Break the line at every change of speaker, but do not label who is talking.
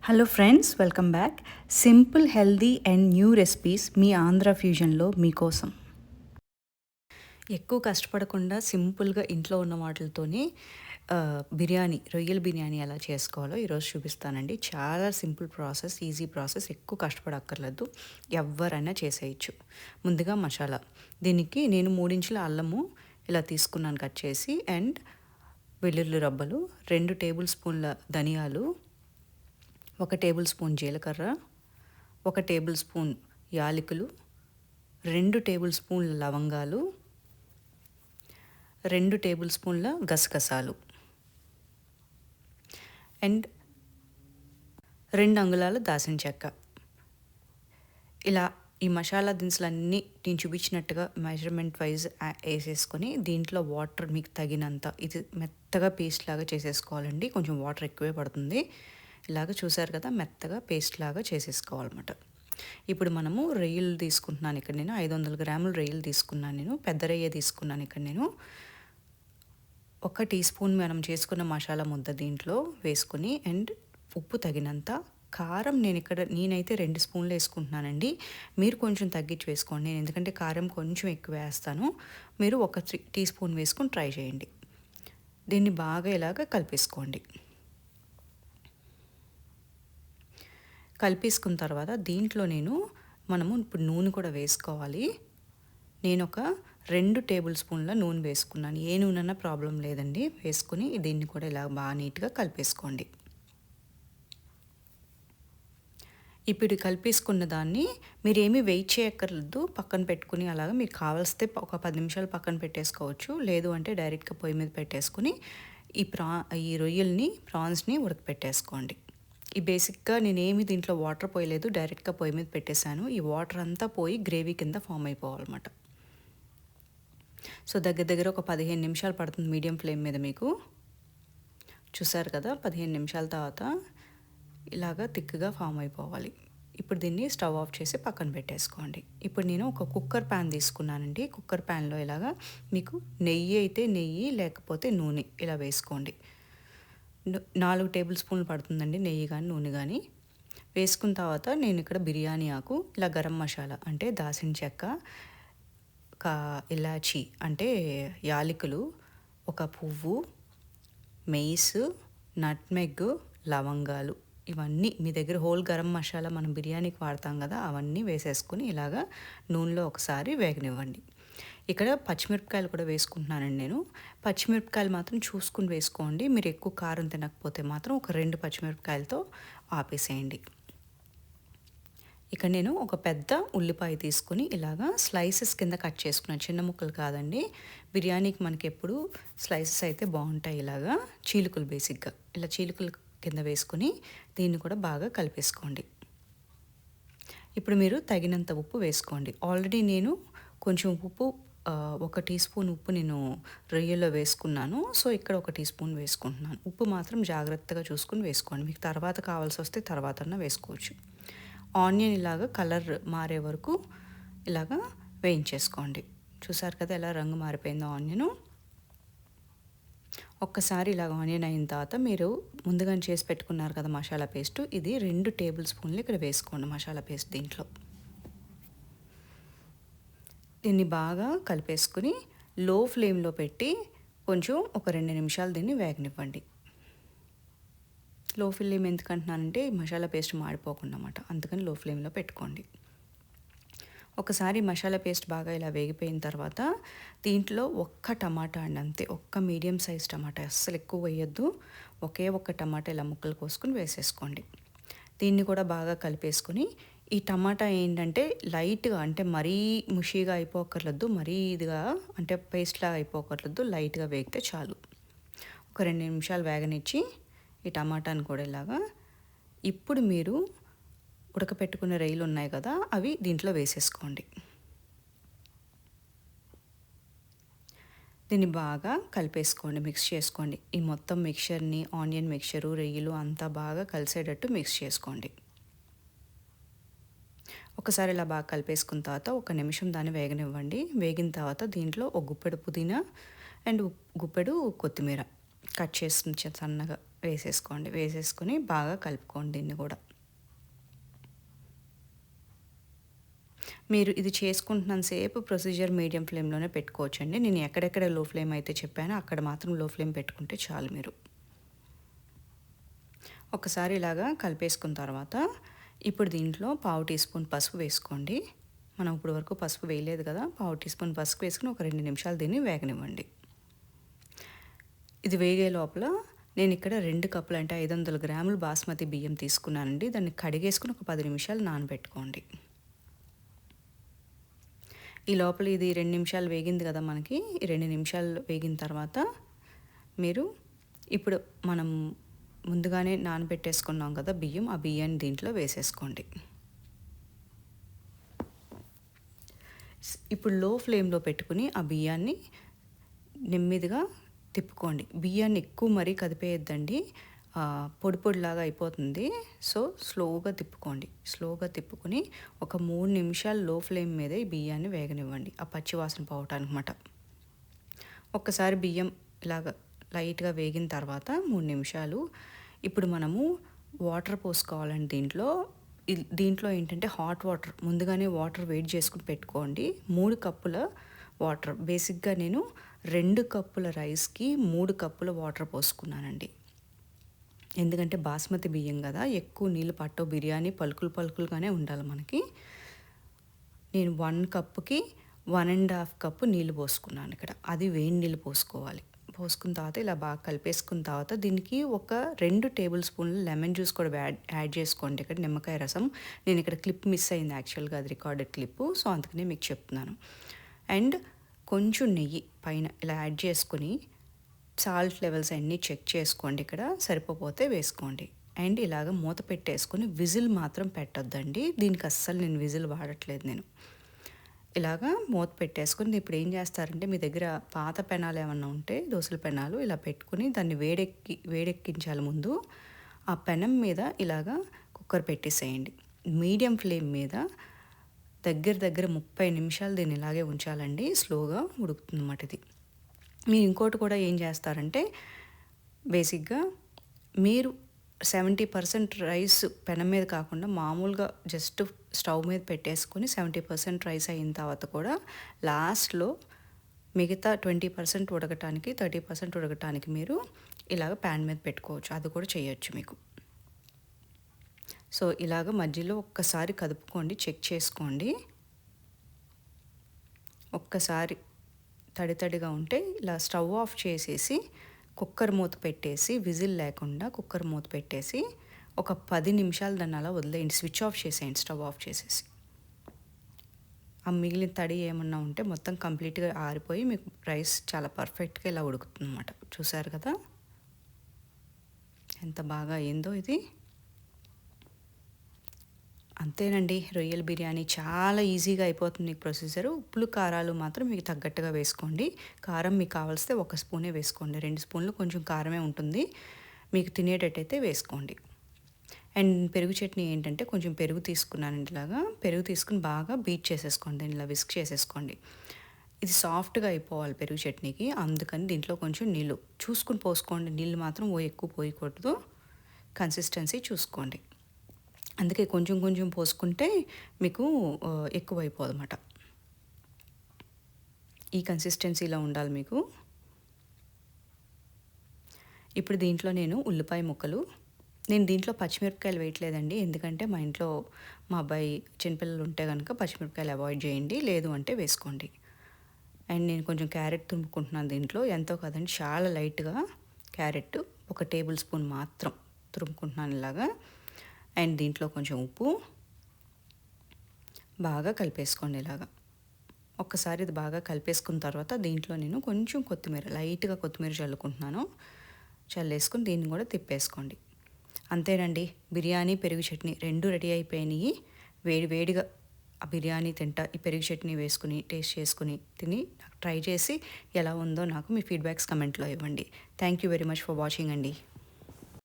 Hello friends, welcome back. Simple, healthy and new recipes మీ ఆంధ్ర ఫ్యూజన్లో మీకోసం. ఎక్కువ కష్టపడకుండా సింపుల్గా ఇంట్లో ఉన్న వాటితోనే బిర్యానీ, రొయ్యల బిర్యానీ ఎలా చేసుకోవాలో ఈరోజు చూపిస్తానండి. చాలా సింపుల్ ప్రాసెస్, ఈజీ ప్రాసెస్, ఎక్కువ కష్టపడక్కర్లేదు, ఎవరైనా చేసేయచ్చు. ముందుగా మసాలా. దీనికి నేను 3 ఇంచుల అల్లము ఇలా తీసుకున్నాను కట్ చేసి, అండ్ వెల్లుల్లి రబ్బలు, 2 టేబుల్ స్పూన్ల ధనియాలు, 1 టేబుల్ స్పూన్ జీలకర్ర, 1 టేబుల్ స్పూన్ యాలకులు, 2 టేబుల్ స్పూన్ల లవంగాలు, 2 టేబుల్ స్పూన్ల గసగసాలు, అండ్ 2 అంగుళాల దాల్చిన చెక్క. ఇలా ఈ మసాలా దినుసులన్నీ నేను చూపించినట్టుగా మెజర్మెంట్ వైజ్ వేసేసుకొని దీంట్లో వాటర్ మీకు తగినంత, ఇది మెత్తగా పేస్ట్ లాగా చేసేసుకోవాలండి. కొంచెం వాటర్ ఎక్కువే పడుతుంది. ఇలాగ చూసారు కదా, మెత్తగా పేస్ట్ లాగా చేసేసుకోవాలన్నమాట. ఇప్పుడు మనము రొయ్యలు తీసుకుంటున్నాను. ఇక్కడ నేను 500 గ్రాముల రొయ్యలు తీసుకున్నాను. నేను పెద్ద రొయ్య తీసుకున్నాను. ఇక్కడ నేను 1 టీ స్పూన్ మనం చేసుకున్న మసాలా ముద్ద దీంట్లో వేసుకుని, అండ్ ఉప్పు తగినంత, కారం నేనైతే 2 స్పూన్లు వేసుకుంటున్నానండి. మీరు కొంచెం తగ్గించి వేసుకోండి, నేను ఎందుకంటే కారం కొంచెం ఎక్కువ వేస్తాను. మీరు 1 టీ స్పూన్ వేసుకొని ట్రై చేయండి. దీన్ని బాగా ఇలాగ కలిపేసుకోండి. కలిపేసుకున్న తర్వాత దీంట్లో మనము ఇప్పుడు నూనె కూడా వేసుకోవాలి. నేను ఒక 2 టేబుల్ స్పూన్ల నూనె వేసుకున్నాను. ఏ నూనె అన్నా ప్రాబ్లం లేదండి. వేసుకుని దీన్ని కూడా ఇలా బాగా నీట్గా కలిపేసుకోండి. ఇప్పుడు కలిపేసుకున్న దాన్ని మీరేమీ వెయిట్ చేయక్కర్లేదు, పక్కన పెట్టుకుని అలాగా మీకు కావాల్స్తే ఒక 10 నిమిషాలు పక్కన పెట్టేసుకోవచ్చు. లేదు అంటే డైరెక్ట్గా పొయ్యి మీద పెట్టేసుకుని ఈ రొయ్యల్ని, ప్రాన్స్ని ఉడకపెట్టేసుకోండి. ఈ బేసిక్గా నేనేమి దీంట్లో వాటర్ పోయలేదు, డైరెక్ట్గా పొయ్యి మీద పెట్టేశాను. ఈ వాటర్ అంతా పోయి గ్రేవీ కింద ఫామ్ అయిపోవాలన్నమాట. సో దగ్గర ఒక 15 నిమిషాలు పడుతుంది మీడియం ఫ్లేమ్ మీద. మీకు చూసారు కదా, 15 నిమిషాల తర్వాత ఇలాగా థిక్గా ఫామ్ అయిపోవాలి. ఇప్పుడు దీన్ని స్టవ్ ఆఫ్ చేసి పక్కన పెట్టేసుకోండి. ఇప్పుడు నేను ఒక కుక్కర్ ప్యాన్ తీసుకున్నానండి. కుక్కర్ ప్యాన్లో ఇలాగా మీకు నెయ్యి అయితే నెయ్యి, లేకపోతే నూనె ఇలా వేసుకోండి. 4 టేబుల్ స్పూన్లు పడుతుందండి నెయ్యి కానీ నూనె కానీ. వేసుకున్న తర్వాత నేను ఇక్కడ బిర్యానీ ఆకు, ఇలా గరం మసాలా అంటే దాల్చిన చెక్క, ఇలాచి అంటే యాలకులు, ఒక పువ్వు, మెయిస్, నట్మెగ్, లవంగాలు, ఇవన్నీ మీ దగ్గర హోల్ గరం మసాలా మనం బిర్యానీకి వాడతాం కదా, అవన్నీ వేసేసుకుని ఇలాగా నూనెలో ఒకసారి వేగనివ్వండి. ఇక్కడ పచ్చిమిరపకాయలు కూడా వేసుకుంటున్నానండి నేను. పచ్చిమిరపకాయలు మాత్రం చూసుకుని వేసుకోండి. మీరు ఎక్కువ కారం తినకపోతే మాత్రం ఒక 2 పచ్చిమిరపకాయలతో ఆపేసేయండి. ఇక్కడ నేను ఒక పెద్ద ఉల్లిపాయ తీసుకుని ఇలాగా స్లైసెస్ కింద కట్ చేసుకున్నాను. చిన్న ముక్కలు కాదండి. బిర్యానీకి మనకి ఎప్పుడు స్లైసెస్ అయితే బాగుంటాయి. ఇలాగా చీలుకలు, బేసిక్గా ఇలా చీలుకలు కింద వేసుకుని దీన్ని కూడా బాగా కలిపేసుకోండి. ఇప్పుడు మీరు తగినంత ఉప్పు వేసుకోండి. ఆల్రెడీ నేను కొంచెం ఉప్పు, 1 టీ స్పూన్ ఉప్పు నేను రొయ్యలో వేసుకున్నాను. సో ఇక్కడ 1 టీ స్పూన్ వేసుకుంటున్నాను. ఉప్పు మాత్రం జాగ్రత్తగా చూసుకుని వేసుకోండి. మీకు తర్వాత కావాల్సి వస్తే తర్వాత వేసుకోవచ్చు. ఆనియన్ ఇలాగా కలర్ మారే వరకు ఇలాగా వేయించేసుకోండి. చూసారు కదా ఎలా రంగు మారిపోయిందో ఆనియను. ఒక్కసారి ఇలాగ ఆనియన్ అయిన తర్వాత మీరు ముందుగానే చేసి పెట్టుకున్నారు కదా మసాలా పేస్ట్, ఇది 2 టేబుల్ స్పూన్లు ఇక్కడ వేసుకోండి మసాలా పేస్ట్ దీంట్లో. దీన్ని బాగా కలిపేసుకుని లో ఫ్లేమ్లో పెట్టి కొంచెం ఒక 2 నిమిషాలు దీన్ని వేగనివ్వండి. లో ఫ్లేమ్ ఎందుకంటున్నానంటే మసాలా పేస్ట్ మాడిపోకుండా అన్నమాట, అందుకని లో ఫ్లేమ్లో పెట్టుకోండి. ఒకసారి మసాలా పేస్ట్ బాగా ఇలా వేగిపోయిన తర్వాత దీంట్లో 1 టమాటా అండి, అంతే. 1 మీడియం సైజ్ టమాటా, అస్సలు ఎక్కువ వేయొద్దు. ఒకే 1 టమాటా ఇలా ముక్కలు కోసుకుని వేసేసుకోండి. దీన్ని కూడా బాగా కలిపేసుకుని, ఈ టమాటా ఏంటంటే లైట్గా, అంటే మరీ ముషిగా అయిపోకర్లేదు, మరీ ఇదిగా అంటే పేస్ట్లాగా అయిపోకర్లేదు, లైట్గా వేగితే చాలు. ఒక 2 నిమిషాలు వేగనిచ్చి ఈ టమాటాని కూడా ఇలాగా, ఇప్పుడు మీరు ఉడకపెట్టుకునే రొయ్యలు ఉన్నాయి కదా, అవి దీంట్లో వేసేసుకోండి. దీన్ని బాగా కలిపేసుకోండి, మిక్స్ చేసుకోండి. ఈ మొత్తం మిక్చర్ని, ఆనియన్ మిక్చరు, రొయ్యలు అంతా బాగా కలిసేటట్టు మిక్స్ చేసుకోండి. ఒకసారి ఇలా బాగా కలిపేసుకున్న తర్వాత 1 నిమిషం దాన్ని వేగనివ్వండి. వేగిన తర్వాత దీంట్లో ఒక గుప్పెడు పుదీనా అండ్ గుప్పెడు కొత్తిమీర కట్ చేసి సన్నగా వేసేసుకొని బాగా కలుపుకోండి దీన్ని కూడా. మీరు ఇది చేసుకుంటున్నంత సేపు ప్రొసీజర్ మీడియం ఫ్లేమ్‌లోనే పెట్టుకోవచ్చండి. నేను ఎక్కడెక్కడ లో ఫ్లేమ్ అయితే చెప్పానో అక్కడ మాత్రం లో ఫ్లేమ్ పెట్టుకుంటే చాలు మీరు. ఒకసారి ఇలాగా కలిపేసుకున్న తర్వాత ఇప్పుడు దీంట్లో పావు టీ స్పూన్ పసుపు వేసుకోండి. మనం ఇప్పుడు వరకు పసుపు వేయలేదు కదా! పావు టీ స్పూన్ పసుపు వేసుకొని ఒక 2 నిమిషాలు దీన్ని వేగనివ్వండి. ఇది వేగే లోపల నేను ఇక్కడ 2 కప్పులు అంటే 500 గ్రాములు బాస్మతి బియ్యం తీసుకున్నానండి. దాన్ని కడిగేసుకొని ఒక 10 నిమిషాలు నానబెట్టుకోండి. ఈ లోపల ఇది 2 నిమిషాలు వేగింది కదా మనకి. ఈ 2 నిమిషాలు వేగిన తర్వాత మీరు ఇప్పుడు మనం ముందుగానే నానబెట్టేసుకున్నాం కదా బియ్యం, ఆ బియ్యాన్ని దీంట్లో వేసేసుకోండి. ఇప్పుడు లో ఫ్లేమ్‌లో పెట్టుకుని ఆ బియ్యాన్ని నెమ్మదిగా తిప్పుకోండి. బియ్యాన్ని ఎక్కువ మరీ కదిపేయొద్దండి. పొడి పొడిలాగా అయిపోతుంది. సో స్లోగా తిప్పుకొని ఒక 3 నిమిషాలు లో ఫ్లేమ్ మీదే ఈ బియ్యాన్ని వేగనివ్వండి. ఆ పచ్చి వాసన పోవటానికన్నమాట. ఒక్కసారి బియ్యం ఇలాగ లైట్‌గా వేగిన తర్వాత 3 నిమిషాలు ఇప్పుడు మనము వాటర్ పోసుకోవాలండి దీంట్లో. దీంట్లో ఏంటంటే హాట్ వాటర్ ముందుగానే వాటర్ వేడి చేసుకొని పెట్టుకోండి. 3 కప్పుల వాటర్. బేసిక్‌గా నేను 2 కప్పుల రైస్‌కి 3 కప్పుల వాటర్ పోసుకున్నానండి. ఎందుకంటే బాస్మతి బియ్యం కదా, ఎక్కువ నీళ్ళు పట్టవు. బిర్యానీ పలుకులుగానే ఉండాలి మనకి. నేను 1 కప్పుకి 1½ కప్పు నీళ్ళు పోసుకున్నాను ఇక్కడ. అది వేడి నీళ్ళు పోసుకోవాలి. పోసుకున్న తర్వాత ఇలా బాగా కలిపేసుకున్న తర్వాత దీనికి ఒక 2 టేబుల్ స్పూన్లు లెమన్ జ్యూస్ కూడా యాడ్ చేసుకోండి. ఇక్కడ నిమ్మకాయ రసం. నేను ఇక్కడ క్లిప్ మిస్ అయింది యాక్చువల్గా, అది రికార్డెడ్ క్లిప్పు. సో అందుకనే మీకు చెప్తున్నాను. అండ్ కొంచెం నెయ్యి పైన ఇలా యాడ్ చేసుకుని సాల్ట్ లెవెల్స్ అన్నీ చెక్ చేసుకోండి. ఇక్కడ సరిపోతే వేసుకోండి. అండ్ ఇలాగ మూత పెట్టేసుకొని విజిల్ మాత్రం పెట్టొద్దండి. దీనికి అస్సలు నేను విజిల్ వాడట్లేదు నేను. ఇలాగా మూత పెట్టేసుకొని ఇప్పుడు ఏం చేస్తారంటే మీ దగ్గర పాత పెనాలు ఏమన్నా ఉంటే దోసల పెనాలు ఇలా పెట్టుకుని దాన్ని వేడెక్కించాలి ముందు. ఆ పెనం మీద ఇలాగా కుక్కర్ పెట్టేసేయండి. మీడియం ఫ్లేమ్ మీద దగ్గర 30 నిమిషాలు దీన్ని ఇలాగే ఉంచాలండి. స్లోగా ఉడుకుతుందన్నమాట ఇది. మీరు ఇంకోటి కూడా ఏం చేస్తారంటే బేసిక్గా మీరు 70% రైస్ పెనం మీద కాకుండా మామూలుగా జస్ట్ స్టవ్ మీద పెట్టేసుకొని 70% రైస్ అయిన తర్వాత కూడా లాస్ట్లో మిగతా 20% ఉడకటానికి 30% ఉడకటానికి మీరు ఇలాగ ప్యాన్ మీద పెట్టుకోవచ్చు. అది కూడా చేయొచ్చు మీకు. సో ఇలాగ మధ్యలో ఒక్కసారి కదుపుకోండి, చెక్ చేసుకోండి. ఒక్కసారి తడిగా ఉంటే ఇలా స్టవ్ ఆఫ్ చేసేసి కుక్కర్ మూత పెట్టేసి విజిల్ లేకుండా కుక్కర్ మూత పెట్టేసి ఒక 10 నిమిషాలు దాన్ని అలా వదిలేయండి. స్విచ్ ఆఫ్ చేసేయండి స్టవ్ ఆఫ్ చేసేసి. ఆ మిగిలిన తడి ఏమన్నా ఉంటే మొత్తం కంప్లీట్గా ఆరిపోయి మీకు రైస్ చాలా పర్ఫెక్ట్గా ఇలా ఉడుకుతుంది అన్నమాట. చూసారు కదా ఎంత బాగా అయిందో ఇది. అంతేనండి, రొయ్యల బిర్యానీ చాలా ఈజీగా అయిపోతుంది ప్రొసీజరు. ఉప్పులు కారాలు మాత్రం మీకు తగ్గట్టుగా వేసుకోండి. కారం మీకు కావాల్సితే 1 స్పూనే వేసుకోండి. 2 స్పూన్లు కొంచెం కారమే ఉంటుంది. మీకు తినేటట్టయితే వేసుకోండి. అండ్ పెరుగు చట్నీ ఏంటంటే కొంచెం పెరుగు తీసుకున్నానండి. ఇలాగా పెరుగు తీసుకుని బాగా బీట్ చేసేసుకోండి. ఇలా విస్క్ చేసేసుకోండి. ఇది సాఫ్ట్గా అయిపోవాలి పెరుగు చట్నీకి. అందుకని దీంట్లో కొంచెం నీళ్ళు చూసుకుని పోసుకోండి. నీళ్ళు మాత్రం ఎక్కువ పోయకూడదు. కన్సిస్టెన్సీ చూసుకోండి. అందుకే కొంచెం పోసుకుంటే మీకు ఎక్కువైపోదన్నమాట. ఈ కన్సిస్టెన్సీలో ఉండాలి మీకు. ఇప్పుడు దీంట్లో నేను ఉల్లిపాయ ముక్కలు, నేను దీంట్లో పచ్చిమిరపకాయలు వేయట్లేదండి. ఎందుకంటే మా ఇంట్లో మా అబ్బాయి చిన్నపిల్లలు ఉంటే కనుక పచ్చిమిరపకాయలు అవాయిడ్ చేయండి, లేదు అంటే వేసుకోండి. అండ్ నేను కొంచెం క్యారెట్ తురుముకుంటున్నాను దీంట్లో. ఎంతో కదండి, చాలా లైట్గా క్యారెట్ 1 టేబుల్ స్పూన్ మాత్రం తురుముకుంటున్నాను ఇలాగా. అండ్ దీంట్లో కొంచెం ఉప్పు బాగా కలిపేసుకోండి ఇలాగా. ఒక్కసారి ఇది బాగా కలిపేసుకున్న తర్వాత దీంట్లో నేను కొంచెం లైట్గా కొత్తిమీర చల్లుకుంటున్నాను. చల్లేసుకొని దీన్ని కూడా తిప్పేసుకోండి. అంతేనండి, బిర్యానీ పెరుగు చట్నీ 2 రెడీ అయిపోయినాయి. వేడిగా ఆ బిర్యానీ తింటా ఈ పెరుగు చట్నీ వేసుకుని టేస్ట్ చేసుకుని తిని ట్రై చేసి ఎలా ఉందో నాకు మీ ఫీడ్బ్యాక్స్ కమెంట్లో ఇవ్వండి. Thank you very much for watching అండి.